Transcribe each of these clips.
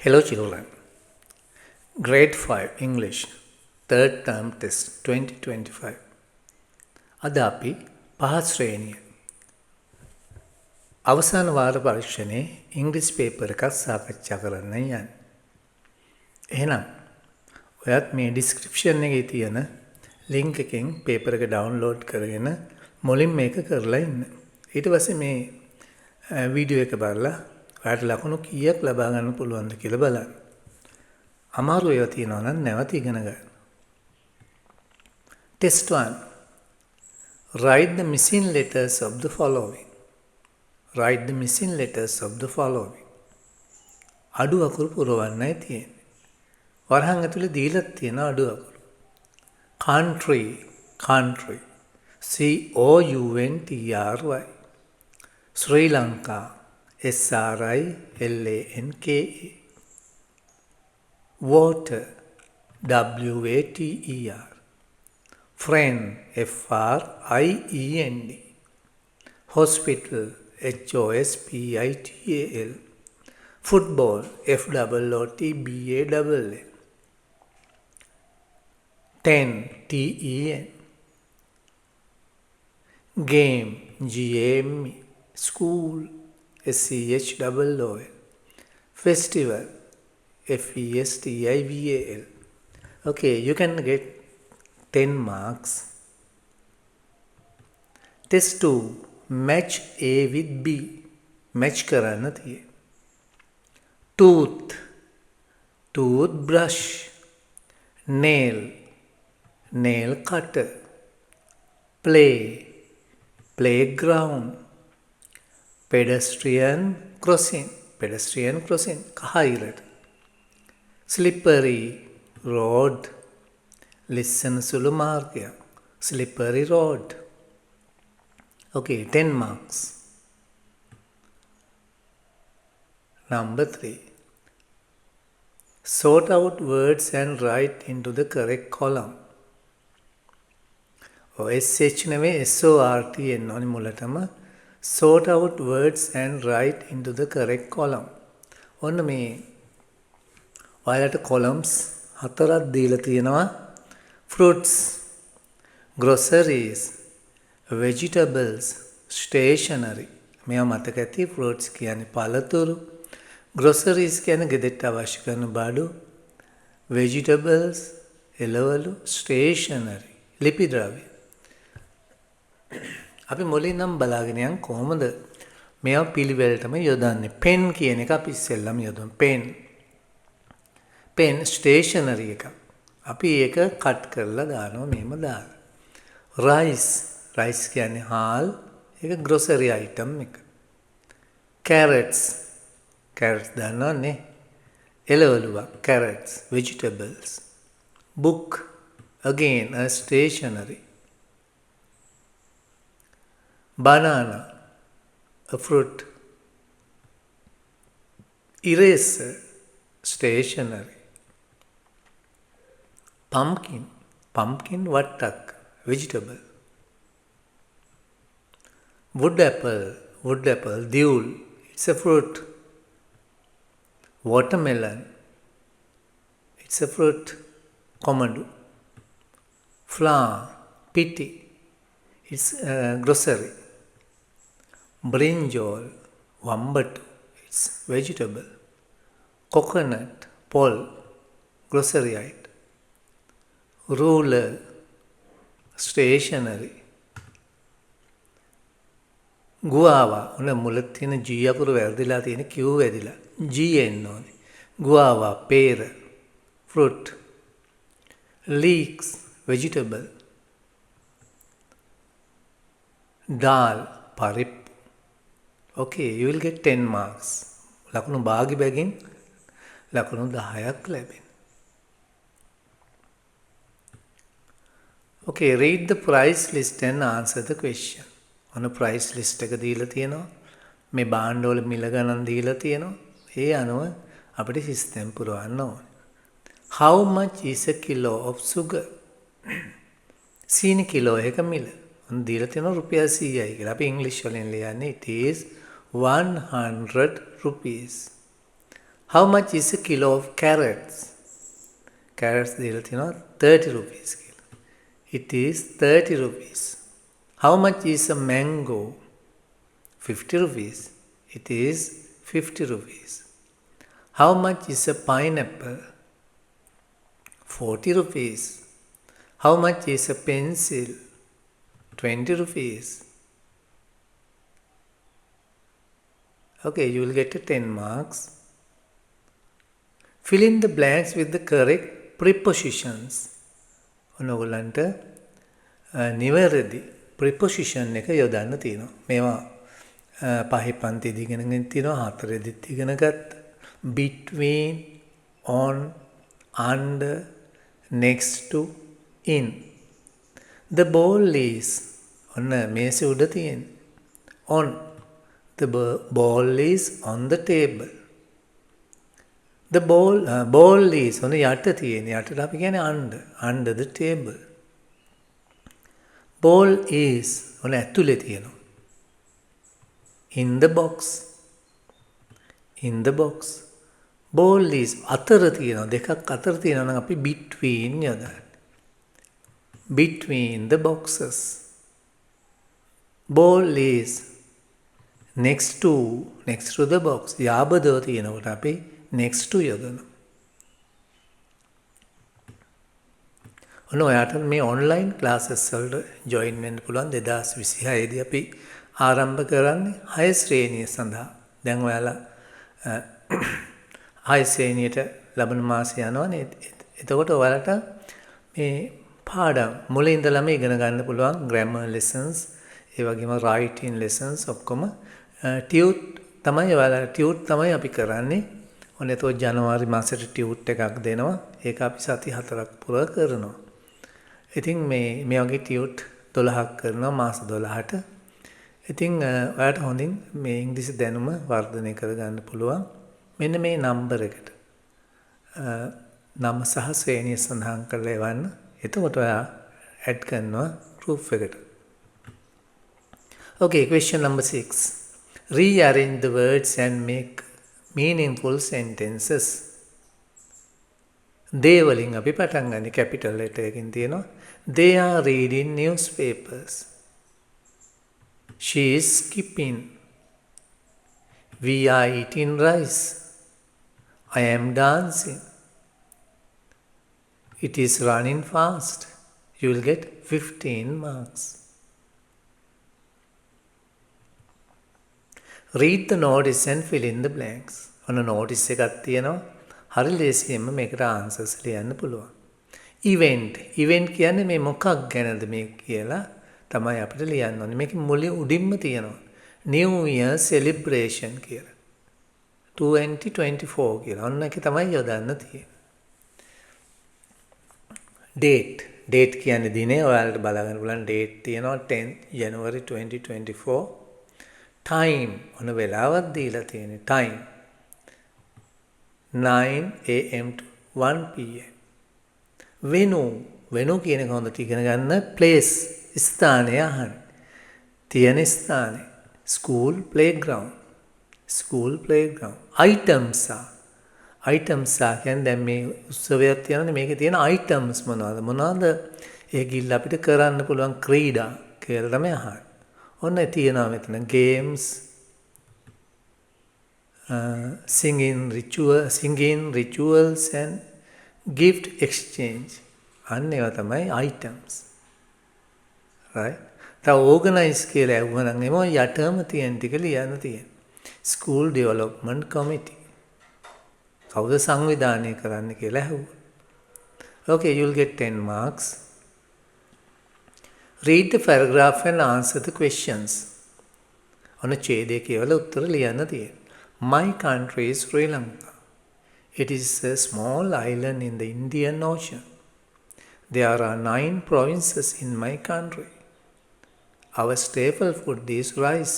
Hello children. Grade 5 English third term test 2025. අද අපි පහත් ශ්‍රේණිය අවසාන වාර පරීක්ෂණයේ ඉංග්‍රීසි පේපර් එකක් සාකච්ඡා කරන්න යන්නේ. එහෙනම් ඔයත් මේ ඩිස්ක්‍රිප්ෂන් එකේ තියෙන ලින්ක් එකෙන් පේපර් එක ඩවුන්ලෝඩ් කරගෙන මුලින් මේක කරලා ඉන්න. ඊට පස්සේ මේ වීඩියෝ එක බලලා ඔයාලට ලකුණු කීයක් ලබා ගන්න පුළුවන්ද කියලා බලන්න. අමාරු ඒවා තියෙනවා නම් නැවත ඉගෙන ගන්න. Test 1. Write the missing letters of the following. Write the missing letters of the following. අඩු අකුරු පුරවන්නයි තියෙන්නේ. වරහන් ඇතුලේ දීලා තියෙන අඩු අකුරු. Country, country. COUNTRY. Sri Lanka. SRILANKA. Water, WATER. Friend, FRIEND. Hospital, HOSPITAL. Football, FOOTBALL. 10, TEN. Game, GAME. School, SCHOOL. Festival, FESTIVAL. Okay, you can get 10 marks. Test 2. Match A with B. Match කරන්න තියෙන්නේ. Tooth, toothbrush. Nail, nail cutter. Play, playground. Pedestrian crossing, pedestrian crossing. කහිරට. Slippery, road. Listen සුළු මාර්ගයක්. Slippery road. Okay, 10 marks. Number 3. Sort out words and write into the correct column. SH නෙවෙයි SORT එන්න ඕනේ මුලටම. Sort out words and write into the correct column. ඔන්න මේ ඔයාලට columns 4ක් දීලා තියෙනවා. Fruits, groceries, vegetables, stationery. මේවා මතක ඇති. fruits කියන්නේ පළතුරු, groceries කියන්නේ ගෙදරට අවශ්‍ය කරන බඩු, vegetables එළවලු, stationery ලිපි ද්‍රව්‍ය. අපි මුලින් නම් බලාගෙන යන් කොහොමද මේවා පිළිවෙලටම යොදන්නේ. pen කියන එක අපි ඉස්සෙල්ලම යොදමු. pen stationery එක. අපි ඒක කට් කරලා දානවා මෙහෙම දාලා. rice කියන්නේ හාල්. ඒක grocery item එක. carrots දන්නවනේ. එළවලුවක් carrots vegetables. book again a stationery. Banana, a fruit. Eraser, stationery. Pumpkin wattak, vegetable. Wood apple, diul, it's a fruit. Watermelon, it's a fruit, komadu. Flour, piti, it's a grocery. Brinjal, wambatu, it's vegetable. Coconut, pole, grocery item. Ruler, stationery. Guava, ඔන්න මුල තියෙන G අකුර වැරදිලා තියෙන Q වැදිලා. G එන්න ඕනේ. Guava, pear, fruit. Leeks, vegetable. Dal, parip. Okay, you will get 10 marks. ලකුණු භාගි බැගින් ලකුණු 10ක් ලැබෙන. Okay, read the price list and answer the question. ඔන්න price list එක දීලා තියෙනවා. මේ භාණ්ඩවල මිල ගණන් දීලා තියෙනවා. ඒ අනුව අපිට සිස්ටම් පුරවන්න ඕනේ. How much is a kilo of sugar? සීනි කිලෝ එක මිල. ඔන්න දීලා තියෙනවා රුපියල් 100යි කියලා. අපි ඉංග්‍රීසි වලින් ලියන්නේ it is 100 rupees. How much is a kilo of carrots? Carrots දීලා තියෙනවා 30 rupees කියලා. It is 30 rupees. How much is a mango? 50 rupees. It is 50 rupees. How much is a pineapple? 40 rupees. How much is a pencil? 20 rupees. Okay, you will get 10 marks. Fill in the blanks with the correct prepositions. ඔන්නෝගොල්ලන්ට නිවැරදි preposition එක යොදන්න තියෙනවා. මේවා පහේ පන්තියේදී ඉගෙනගෙන තියෙනවා, හතරේදීත් ඉගෙන ගත්තා. Between, on, under, next to, in. The ball is ඔන්න මේසෙ උඩ තියෙන. On. The ball is on the table. The ball is ඔන්න යට තියෙන. යටට අපි කියන්නේ under the table. Ball is ඔන්න ඇතුලේ තියෙනවා. In the box. In the box. Ball is අතර තියෙනවා. දෙකක් අතර තියෙනවා නම් අපි between යොදන්නේ. Between the boxes. Ball is next to the box. යාබදව තියෙනකොට අපි next to යොදනවා. ඔන්න ඔයාට මේ online classes වලට join වෙන්න පුළුවන්. 2026 දී අපි ආරම්භ කරන්නේ 6 ශ්‍රේණිය සඳහා. දැන් ඔයාලා 6 ශ්‍රේණියට ලබන මාසේ යනවනේ. එතකොට ඔයාලට මේ පාඩම් මුලින් ඉඳලම ඉගෙන ගන්න පුළුවන්. grammar lessons, ඒ වගේම writing lessons ඔක්කොම ටියුට් තමයි අපි කරන්නේ. ඔන්න එතකොට ජනවාරි මාසෙට ටියුට් එකක් දෙනවා. ඒක අපි සති 4ක් පුරා කරනවා. ඉතින් මේ වගේ ටියුට් 12ක් කරනවා මාස 12ට. ඉතින් ඔයාලට හොඳින් මේ ඉංග්‍රීසි දැනුම වර්ධනය කරගන්න පුළුවන්. මෙන්න මේ නම්බර් එකට නම සහ ශ්‍රේණිය සඳහන් කරලා එවන්න. එතකොට ඔයා ඇඩ් කරනවා group එකට. Okay, question number 6. Rearrange the words and make meaningful sentences. They වලින් අපි පටන් ගන්න capital letter එකකින් තියෙනවා. They are reading newspapers. She is skipping. We are eating rice. I am dancing. It is running fast. You will get 15 marks. Read the notice and fill in the blanks. ඔන්න notice එකක් තියෙනවා. හරි ලේසියෙන්ම මේකට answers ලියන්න පුළුවන්. Event කියන්නේ මේ මොකක් ගැනද මේ කියලා තමයි අපිට ලියන්න ඕනේ. මේකේ උඩින්ම තියෙනවා. New Year celebration කියලා. 2024 කියලා. ඔන්න ඒක තමයි යොදන්න තියෙන්නේ. Date කියන්නේ දිනේ. ඔයාලට බලගන්න පුළුවන් date තියෙනවා 10 January 2024. Time ඔන්න වෙලාවක් දීලා තියෙන්නේ. Time 9 AM to 1 PM. Venue කියන එක හොඳට ඉගෙන ගන්න. Place ස්ථානය අහන්න. තියෙන ස්ථානය. School playground. Items කියන්නේ දැන් මේ උත්සවයක් තියෙනනේ, මේකේ තියෙන items මොනවද ඒ ගිල්ල අපිට කරන්න පුළුවන් ක්‍රීඩා කියලා තමයි අහන්නේ. ඔන්න තියෙනවා මෙතන games, singing rituals and gift exchange. අන්න ඒවා තමයි items. Right? තව organize කියලා ඇහුවනම් එමෝ යටම තියෙන ටික ලියන්න තියෙනවා. School development committee. කවුද සංවිධානය කරන්න කියලා ඇහුවා. Okay, you will get 10 marks. Read the paragraph and answer the questions. ඔන්න ඡේදය කියවලා උත්තර ලියන්න තියෙනවා. My country is Sri Lanka. It is a small island in the Indian Ocean. There are 9 provinces in my country. Our staple food is rice.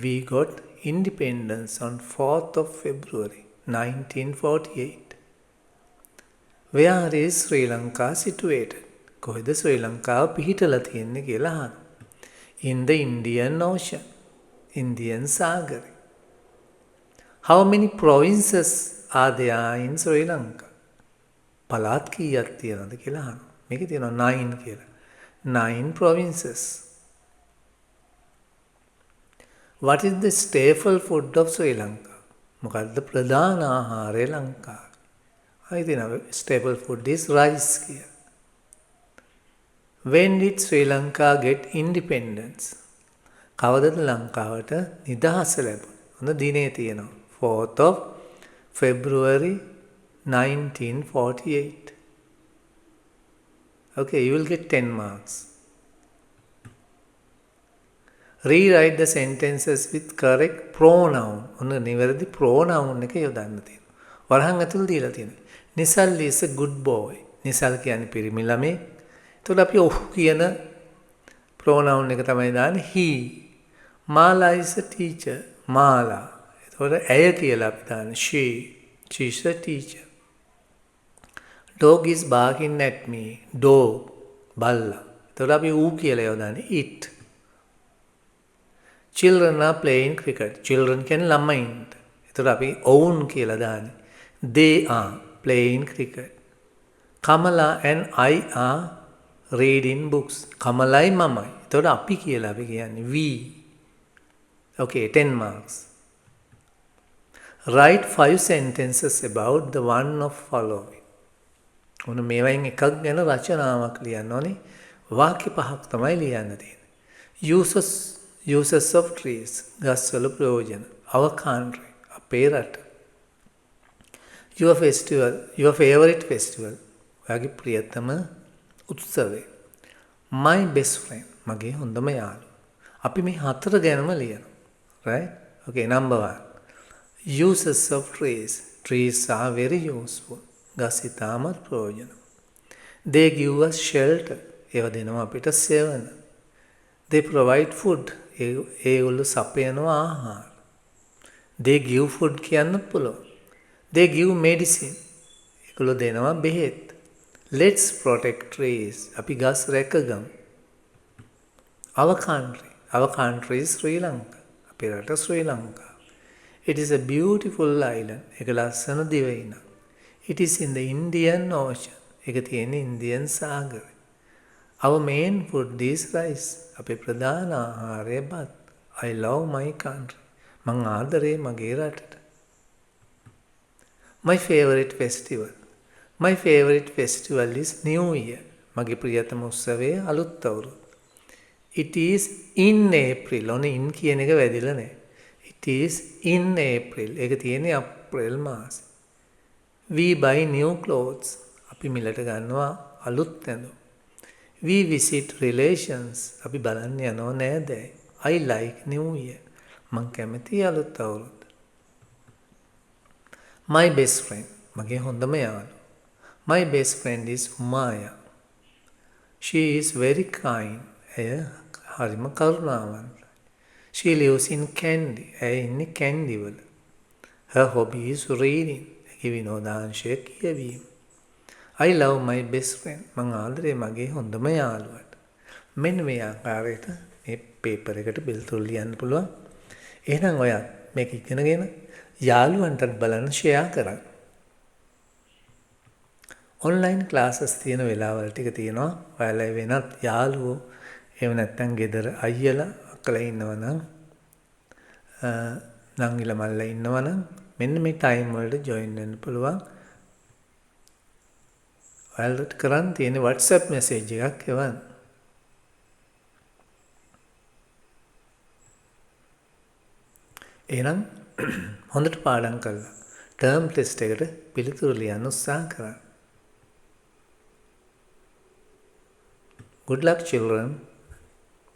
We got independence on 4th of February 1948. Where is Sri Lanka situated? කොහෙද ශ්‍රී ලංකාව පිහිටලා තියෙන්නේ කියලා අහනවා. In the Indian Ocean. Indian සාගරය. How many provinces are there in Sri Lanka? පළාත් කීයක් තියෙනවද කියලා අහනවා. මේකේ තියෙනවා 9 කියලා. 9 provinces. What is the staple food of Sri Lanka? මොකද්ද ප්‍රධාන ආහාරය ලංකාවේ? හරි තියෙනවා. Staple food is rice කියලා. When did Sri Lanka get independence? කවදද ලංකාවට නිදහස ලැබුණේ? හොඳ දිනේ තියෙනවා. 4th of February 1948. Okay, you will get 10 marks. Rewrite the sentences with correct pronoun. ඔන්න නිවැරදි pronoun එක යොදන්න තියෙනවා. වරහන් ඇතුළේ දීලා තියෙනවා. Nisal is a good boy. Nisal කියන්නේ පිරිමි ළමෙක්. එතකොට අපි ඔහු කියන pronoun එක තමයි දාන්නේ he. Mala is a teacher. Mala. එතකොට ඇය කියලා අපි දාන්නේ she. She is a teacher. Dog is barking at me. Dog. බල්ලා. එතකොට අපි ඌ කියලා යොදන්නේ it. Children are playing cricket. Children කියන්නේ ළමයින්ට. එතකොට අපි ඔවුන් කියලා දාන්නේ. They are playing cricket. Kamala and I are reading books. කමලයි මමයි. එතකොට අපි කියලා අපි කියන්නේ we. Okay, 10 marks. Write 5 sentences about the one of following. ඔන්න මේවයින් එකක් ගැන රචනාවක් ලියන්න ඕනේ. වාක්‍ය පහක් තමයි ලියන්න තියෙන්නේ. Uses of trees. ගස්වල ප්‍රයෝජන. Our country. අපේ රට. Your festival. Your favorite festival. ඔයාගේ ප්‍රියතම උත්සවය. My best friend. මගේ හොඳම යාළුවා. අපි මේ හතර ගැනම ලියනවා. Right? Okay, number 1. Uses of trees. Trees are very useful. ගස් ඉතාමත් ප්‍රයෝජන. They give us shelter. ඒව දෙනවා අපිට සෙවන. They provide food. ඒගොල්ලෝ සපයනවා ආහාර. They give food කියන්න පුළුවන්. They give medicine. ඒගොල්ලෝ දෙනවා බෙහෙත්. Let's protect trees. අපි ගස් රැකගමු. Our country. Our country is Sri Lanka. අපේ රට ශ්‍රී ලංකාව. It is a beautiful island. ඒක ලස්සන දිවයිනක්. It is in the Indian Ocean. ඒක තියෙන්නේ Indian සාගරේ. Our main food is rice. අපේ ප්‍රධාන ආහාරය බත්. I love my country. මං ආදරේ මගේ රටට. My favorite festival. My favorite festival is New Year. මගේ ප්‍රියතම උත්සවය අලුත් අවුරුද්ද. It is in April. ඔන්න in කියන එක වැදිලා නැහැ. It is in April. ඒක තියෙන්නේ අප්‍රේල් මාසේ. We buy new clothes. අපි මිලට ගන්නවා අලුත් ඇඳුම්. We visit relations. අපි බලන්න යනවා නෑදෑයි. I like New Year. මං කැමති අලුත් අවුරුද්ද. My best friend. මගේ හොඳම යාළුවා. My best friend is Maya. She is very kind. ඇය හරිම කරුණාවන්තයි. She lives in Kandy. ඇය ඉන්නේ කැන්ඩි වල. Her hobby is reading. ඇගේ විනෝදාංශය කියවීම. I love my best friend. මං ආදරේ මගේ හොඳම යාළුවට. මෙන්න මේ ආකාරයට මේ පේපර් එකට පිළිතුරු ලියන්න පුළුවන්. එහෙනම් ඔයා මේක ඉගෙනගෙන යාළුවන්ටත් බලන්න ෂෙයා කරන්න. ඔන්ලයින් ක්ලාසස් තියෙන වෙලාවල් ටික තියෙනවා. ඔයාලා වෙනත් යාළුවෝ එහෙම නැත්නම් ගෙදර අයියලා අක්කලා ඉන්නවනම් නංගිලා මල්ලා ඉන්නවනම් මෙන්න මේ ටයිම් වලට ජොයින් වෙන්න පුළුවන්. ඔයාලට කරන් තියෙන WhatsApp message එකක් එවන්න. එහෙනම් හොඳට පාඩම් කරලා ටර්ම් ටෙස්ට් එකට පිළිතුරු ලියන්න උත්සාහ කරන්න. Good luck, children.